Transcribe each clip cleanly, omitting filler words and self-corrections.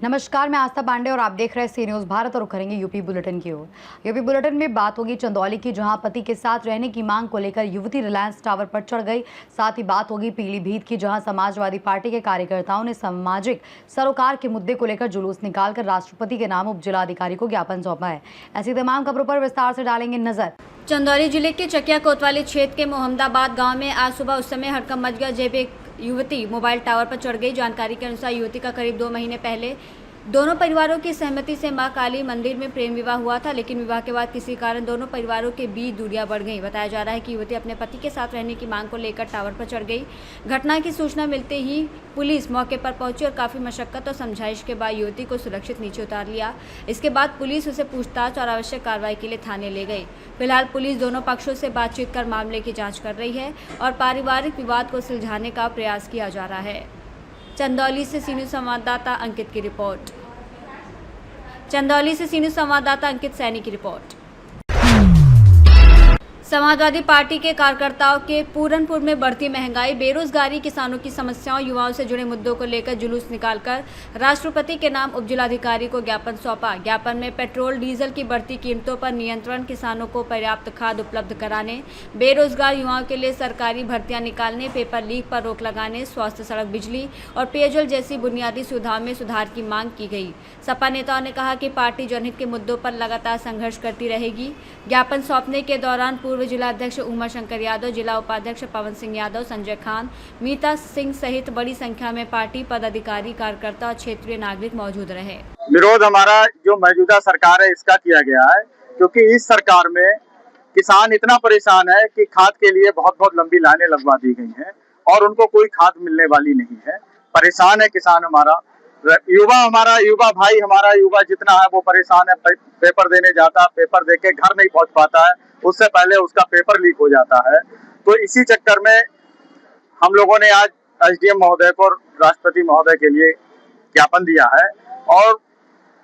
नमस्कार, मैं आस्था पांडे और आप देख रहे हैं सी न्यूज़ भारत और करेंगे यूपी बुलेटिन की ओर। यूपी बुलेटिन में बात होगी चंदौली की, जहां पति के साथ रहने की मांग को लेकर युवती रिलायंस टावर पर चढ़ गई। साथ ही बात होगी पीलीभीत की, जहां समाजवादी पार्टी के कार्यकर्ताओं ने सामाजिक सरोकार के मुद्दे को लेकर जुलूस निकालकर राष्ट्रपति के नाम उप जिलाधिकारी को ज्ञापन सौंपा है। ऐसी तमाम खबरों पर विस्तार से डालेंगे नजर। चंदौली जिले के चकिया कोतवाली क्षेत्र के मोहम्मदाबाद गांव में आज सुबह उस समय हड़कंप मच गया जब एक युवती मोबाइल टावर पर चढ़ गई। जानकारी के अनुसार युवती का करीब 2 महीने पहले दोनों परिवारों की सहमति से मां काली मंदिर में प्रेम विवाह हुआ था, लेकिन विवाह के बाद किसी कारण दोनों परिवारों के बीच दूरियां बढ़ गईं। बताया जा रहा है कि युवती अपने पति के साथ रहने की मांग को लेकर टावर पर चढ़ गई। घटना की सूचना मिलते ही पुलिस मौके पर पहुंची और काफी मशक्कत और समझाइश के बाद युवती को सुरक्षित नीचे उतार लिया। इसके बाद पुलिस उसे पूछताछ और आवश्यक कार्रवाई के लिए थाने ले गई। फिलहाल पुलिस दोनों पक्षों से बातचीत कर मामले की जाँच कर रही है और पारिवारिक विवाद को सुलझाने का प्रयास किया जा रहा है। चंदौली से सी न्यूज़ संवाददाता अंकित की रिपोर्ट। चंदौली से सी न्यूज़ संवाददाता अंकित सैनी की रिपोर्ट। समाजवादी पार्टी के कार्यकर्ताओं के पूरनपुर में बढ़ती महंगाई, बेरोजगारी, किसानों की समस्याओं, युवाओं से जुड़े मुद्दों को लेकर जुलूस निकालकर राष्ट्रपति के नाम उप जिलाधिकारी को ज्ञापन सौंपा। ज्ञापन में पेट्रोल डीजल की बढ़ती कीमतों पर नियंत्रण, किसानों को पर्याप्त खाद उपलब्ध कराने, बेरोजगार युवाओं के लिए सरकारी भर्तियां निकालने, पेपर लीक पर रोक लगाने, स्वास्थ्य, सड़क, बिजली और पेयजल जैसी बुनियादी सुविधाओं में सुधार की मांग की गई। सपा नेताओं ने कहा कि पार्टी जनहित के मुद्दों पर लगातार संघर्ष करती रहेगी। ज्ञापन सौंपने के दौरान पूर्व जिला अध्यक्ष उमा शंकर यादव, जिला उपाध्यक्ष पवन सिंह यादव, संजय खान, मीता सिंह सहित बड़ी संख्या में पार्टी पदाधिकारी, कार्यकर्ता और क्षेत्रीय नागरिक मौजूद रहे। विरोध हमारा जो मौजूदा सरकार है इसका किया गया है, क्योंकि इस सरकार में किसान इतना परेशान है कि खाद के लिए बहुत बहुत लंबी लाइनें लगवा दी गई हैं और उनको कोई खाद मिलने वाली नहीं है। परेशान है किसान हमारा, युवा भाई हमारा युवा जितना है वो परेशान है। पेपर देने जाता, पेपर देके घर नहीं पहुंच पाता है, उससे पहले उसका पेपर लीक हो जाता है। तो इसी चक्कर में हम लोगों ने आज एसडीएम महोदय को राष्ट्रपति महोदय के लिए ज्ञापन दिया है। और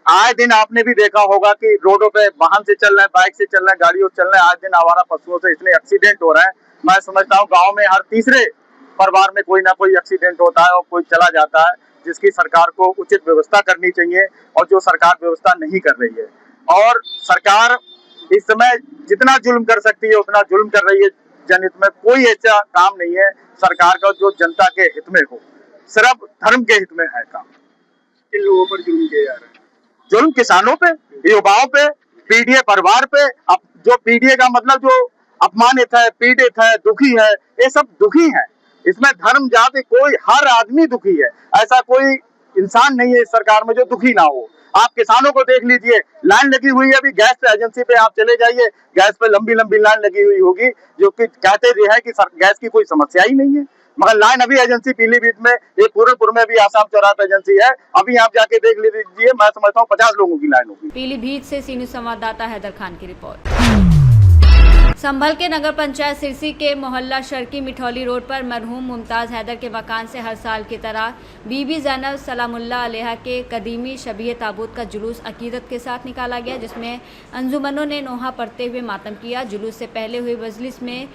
आए दिन आपने भी देखा होगा कि रोडों पे वाहन से चल रहे हैं, बाइक से चल रहे हैं, गाड़ियों से चल रहे हैं, आज दिन आवारा पशुओं से इतने एक्सीडेंट हो रहे हैं। मैं समझता हूँ गाँव में हर तीसरे परिवार में कोई ना कोई एक्सीडेंट होता है और कोई चला जाता है, जिसकी सरकार को उचित व्यवस्था करनी चाहिए और जो सरकार व्यवस्था नहीं कर रही है। और सरकार इस समय जितना जुल्म कर सकती है उतना जुल्म कर रही है जनहित में। कोई ऐसा काम नहीं है सरकार का जो जनता के हित में हो, सिर्फ धर्म के हित में है काम। इन लोगों पर जुल्म किया जा रहा है, जुल्म किसानों पे, युवाओं पे, पीडीए परिवार पे। अब जो पीडीए का मतलब जो अपमानित है, पीड़ित है, दुखी है, ये सब दुखी है। इसमें धर्म जाति कोई, हर आदमी दुखी है। ऐसा कोई इंसान नहीं है इस सरकार में जो दुखी ना हो। आप किसानों को देख लीजिए, लाइन लगी हुई है। अभी गैस पे एजेंसी पे आप चले जाइए, गैस पे लंबी लंबी लाइन लगी हुई होगी, जो कि कहते भी है कि गैस की कोई समस्या ही नहीं है, मगर लाइन अभी एजेंसी पीलीभीत में, ये पूरनपुर में भी आसाम चौराहा पे एजेंसी है, अभी आप जाके देख लीजिए। मैं समझता हूँ 50 लोगों की लाइन होगी। पीलीभीत से सी न्यूज़ संवाददाता हैदर खान की रिपोर्ट। संभल के नगर पंचायत सिरसी के मोहल्ला शर्की मिठौली रोड पर मरहूम मुमताज़ हैदर के मकान से हर साल की तरह बीबी ज़ैनब सलामुल्लाह अलैहा के कदीमी शबीह ताबूत का जुलूस अकीदत के साथ निकाला गया, जिसमें अंजुमनों ने नोहा पढ़ते हुए मातम किया। जुलूस से पहले हुई मजलिस में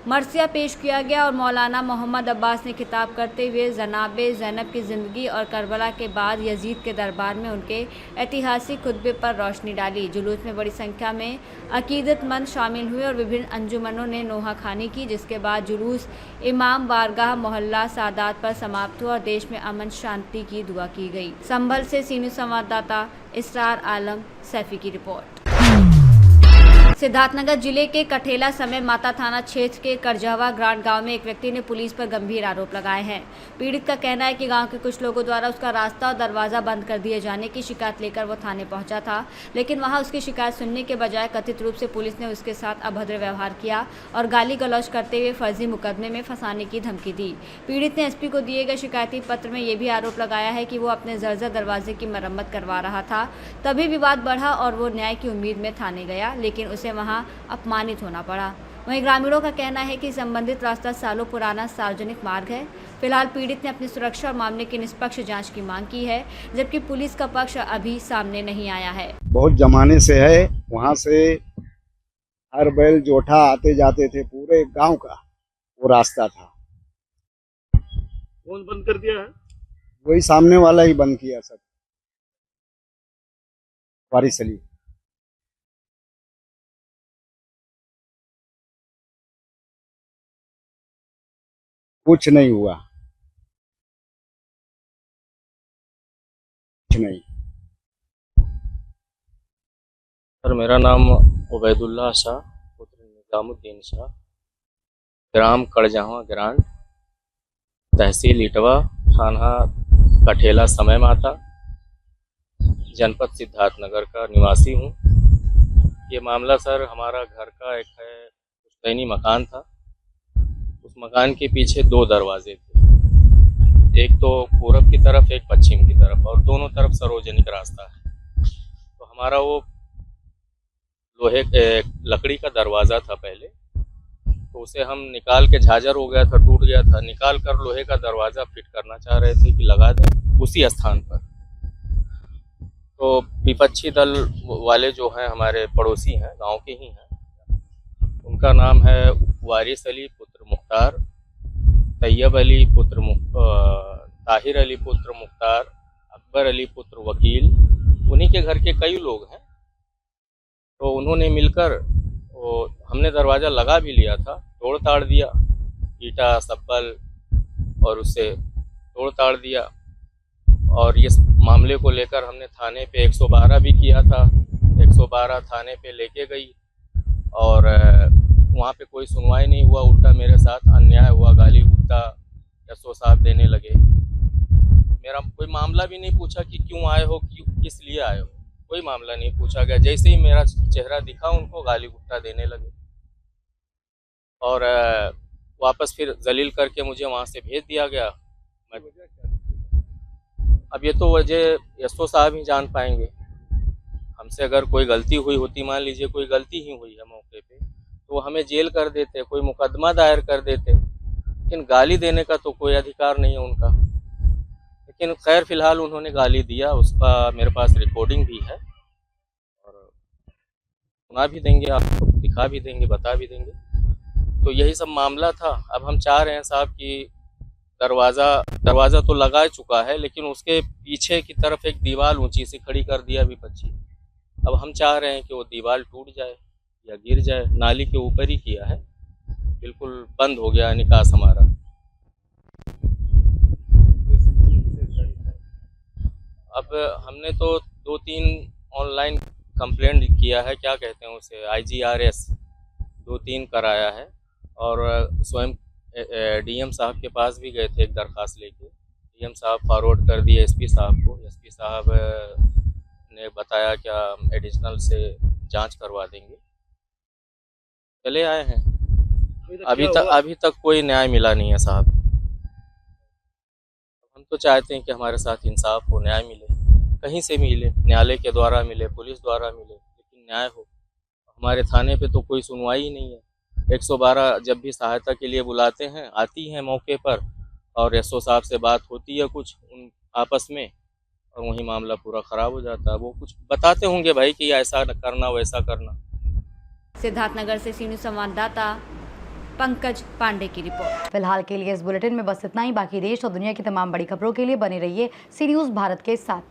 मरसिया पेश किया गया और मौलाना मोहम्मद अब्बास ने खिताब करते हुए जनाबे ज़ैनब की ज़िंदगी और करबला के बाद यजीद के दरबार में उनके ऐतिहासिक खुतबे पर रोशनी डाली। जुलूस में बड़ी संख्या में अकीदतमंद शामिल हुए और विभिन्न अंजुमनों ने नोहा खानी की, जिसके बाद जुलूस इमाम बारगाह मोहल्ला सादात पर समाप्त हुआ और देश में अमन शांति की दुआ की गई। संभल से सी न्यूज़ संवाददाता इसरार आलम सैफी की रिपोर्ट। सिद्धार्थनगर जिले के कठेला समेत माता थाना क्षेत्र के करजहवा ग्रांट गांव में एक व्यक्ति ने पुलिस पर गंभीर आरोप लगाए हैं। पीड़ित का कहना है कि गांव के कुछ लोगों द्वारा उसका रास्ता और दरवाजा बंद कर दिए जाने की शिकायत लेकर वो थाने पहुंचा था, लेकिन वहां उसकी शिकायत सुनने के बजाय कथित रूप से पुलिस ने उसके साथ अभद्र व्यवहार किया और गाली गलौज करते हुए फर्जी मुकदमे में फंसाने की धमकी दी। पीड़ित ने एसपी को दिए गए शिकायती पत्र में ये भी आरोप लगाया है कि वो अपने जर्जर दरवाजे की मरम्मत करवा रहा था, तभी विवाद बढ़ा और वो न्याय की उम्मीद में थाने गया, लेकिन उसे वहां अपमानित होना पड़ा। वहीं ग्रामीणों का कहना है कि संबंधित रास्ता सालों पुराना सार्वजनिक मार्ग है। फिलहाल पीड़ित ने अपनी सुरक्षा और मामले की निष्पक्ष जांच की मांग की है, जबकि पुलिस का पक्ष अभी सामने नहीं आया है। बहुत जमाने से है, वहाँ से हर बैल जोठा आते जाते थे, पूरे गांव का वो रास्ता था। कौन बंद कर दिया है? वही सामने वाला ही बंद किया सब, वारिस अली। कुछ नहीं हुआ, कुछ नहीं। सर मेरा नाम उबैदुल्ला शाह पुत्र निजामुद्दीन शाह, ग्राम कड़जहाँ ग्रांट, तहसील इटवा, थाना कठेला समय माता, जनपद सिद्धार्थनगर का निवासी हूँ। ये मामला सर हमारा घर का एक है पुश्तैनी मकान था। उस मकान के पीछे 2 दरवाजे थे, एक तो पूरब की तरफ एक पश्चिम की तरफ, और दोनों तरफ सार्वजनिक रास्ता है। तो हमारा वो लोहे लकड़ी का दरवाज़ा था पहले, तो उसे हम निकाल के, झाजर हो गया था, टूट गया था, निकाल कर लोहे का दरवाज़ा फिट करना चाह रहे थे कि लगा दें उसी स्थान पर। तो विपक्षी दल वाले जो हैं हमारे पड़ोसी हैं, गांव के ही हैं, उनका नाम है वारिस अली पुत्र मुख्तार, तैयब अली पुत्र ताहिर अली पुत्र मुख्तार, अकबर अली पुत्र वकील, उन्हीं के घर के कई लोग हैं। तो उन्होंने मिलकर, हमने दरवाज़ा लगा भी लिया था, तोड़ ताड़ दिया, ईटा सब्बल और उससे तोड़ ताड़ दिया। और इस मामले को लेकर हमने थाने पे 112 भी किया था। 112 थाने पे लेके गई और वहाँ पे कोई सुनवाई नहीं हुआ, उल्टा मेरे साथ अन्याय हुआ, गाली गुस्सा एसओ साहब देने लगे। मेरा कोई मामला भी नहीं पूछा कि क्यों आए हो, किस लिए आए हो, कोई मामला नहीं पूछा गया। जैसे ही मेरा चेहरा दिखा उनको गाली गुस्सा देने लगे और वापस फिर जलील करके मुझे वहाँ से भेज दिया गया। अब ये तो वजह एसओ साहब ही जान पाएंगे। हमसे अगर कोई गलती हुई होती, मान लीजिए कोई गलती ही हुई है मौके पे, तो हमें जेल कर देते, कोई मुकदमा दायर कर देते, लेकिन गाली देने का तो कोई अधिकार नहीं है उनका। लेकिन खैर फिलहाल उन्होंने गाली दिया, उसका मेरे पास रिकॉर्डिंग भी है और सुना भी देंगे, आपको दिखा भी देंगे, बता भी देंगे। तो यही सब मामला था। अब हम चाह रहे हैं साहब कि दरवाज़ा तो लगा चुका है, लेकिन उसके पीछे की तरफ एक दीवार ऊंची सी खड़ी कर दिया विपक्षी। अब हम चाह रहे हैं कि वो दीवार टूट जाए या गिर जाए। नाली के ऊपर ही किया है, बिल्कुल बंद हो गया निकास हमारा। अब हमने तो 2-3 ऑनलाइन कंप्लेंट किया है, क्या कहते हैं उसे, IGRS 2-3 कराया है और स्वयं डीएम साहब के पास भी गए थे एक दरख्वास्त लेके। डीएम साहब फॉरवर्ड कर दिए एसपी साहब को। एसपी साहब ने बताया क्या एडिशनल से जांच करवा देंगे। चले आए हैं, अभी तक कोई न्याय मिला नहीं है साहब। हम तो चाहते हैं कि हमारे साथ इंसाफ हो, न्याय मिले, कहीं से मिले, न्यायालय के द्वारा मिले, पुलिस द्वारा मिले, लेकिन न्याय हो। हमारे थाने पे तो कोई सुनवाई ही नहीं है। 112 जब भी सहायता के लिए बुलाते हैं, आती हैं मौके पर और एसओ साहब से बात होती है कुछ उन आपस में, और वही मामला पूरा ख़राब हो जाता है। वो कुछ बताते होंगे भाई कि ऐसा करना वैसा करना। सिद्धार्थनगर से सी न्यूज़ संवाददाता पंकज पांडे की रिपोर्ट। फिलहाल के लिए इस बुलेटिन में बस इतना ही। बाकी देश और दुनिया की तमाम बड़ी खबरों के लिए बने रहिए सी न्यूज़ भारत के साथ।